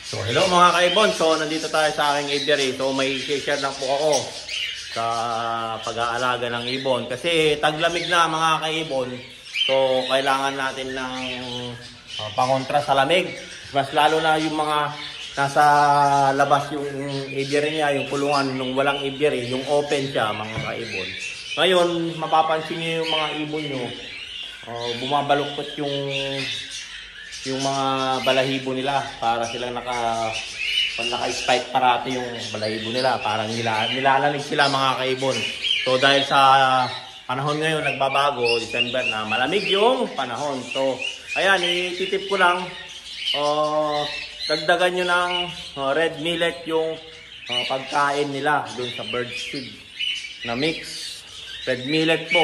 So hello mga kaibon, so nandito tayo sa aking aviary. So may share lang po ako sa pag-aalaga ng ibon. Kasi taglamig na mga kaibon, so kailangan natin ng pangontra sa lamig. Mas lalo na yung mga nasa labas yung aviary niya, yung kulungan nung walang aviary, yung open siya mga kaibon. Ngayon mapapansin niyo yung mga ibon nyo, bumabaluktot yung mga balahibo nila para silang naka-spike parati yung balahibo nila, parang nilalamig sila mga kaibon. So dahil sa panahon ngayon nagbabago, December na, malamig yung panahon. So ayan, ititip ko lang, dagdagan nyo ng red millet yung pagkain nila dun sa bird seed na mix. Red millet po,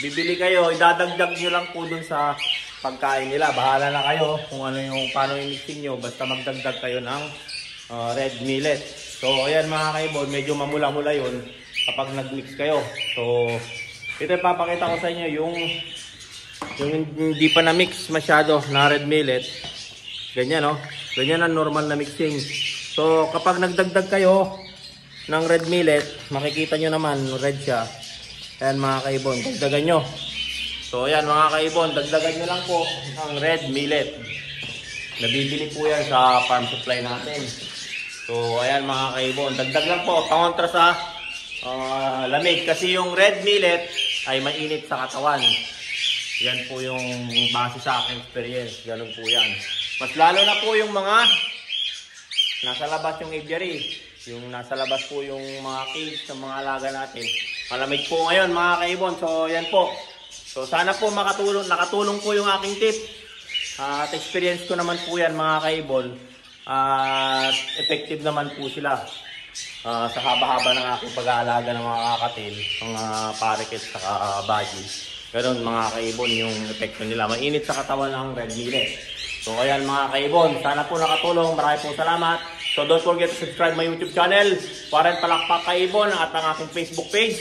bibili kayo, idadagdag nyo lang po dun sa pagkain nila. Bahala na kayo kung paano yung mixing nyo, basta magdagdag kayo ng red millet. So ayan mga kaibon, medyo mamula-mula yun kapag nag-mix kayo. So ito ipapakita ko sa inyo yung hindi pa na-mix masyado na red millet. Ganyan, no? Ganyan ang normal na mixing. So kapag nagdagdag kayo ng red millet, makikita nyo naman red siya. Ayan mga kaibon, dagdagan nyo. So ayan mga kaibon, dagdagan nyo lang po ng red millet. Nabibili po yan sa farm supply natin. So ayan mga kaibon, dagdag lang po, pangontra sa lamig. Kasi yung red millet ay mainit sa katawan. Yan po yung base sa aking experience. Ganun po yan. Mas lalo na po yung mga nasa labas yung aviary. Yung nasa labas po yung mga cage ng mga alaga natin. Malamig po ngayon mga kaibon. So yan po. So sana po nakatulong po yung aking tip. At experience ko naman po yan mga kaibon. At effective naman po sila sa haba-haba ng aking pag-aalaga ng mga kakatil, mga parakeets at budgies. Ganun mga kaibon yung epekto nila. Mainit sa katawan ng red millet. So ayan mga kaibon, sana po nakatulong. Maraming po salamat. So don't forget to subscribe my YouTube channel, Warren Palakpak Kaibon, at ang aking Facebook page,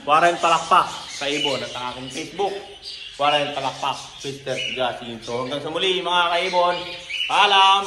Warren Palakpak Kaibon, at ang aking Facebook, Warren Palakpak Mr. Gasin. So hanggang sa muli mga kaibon, paalam!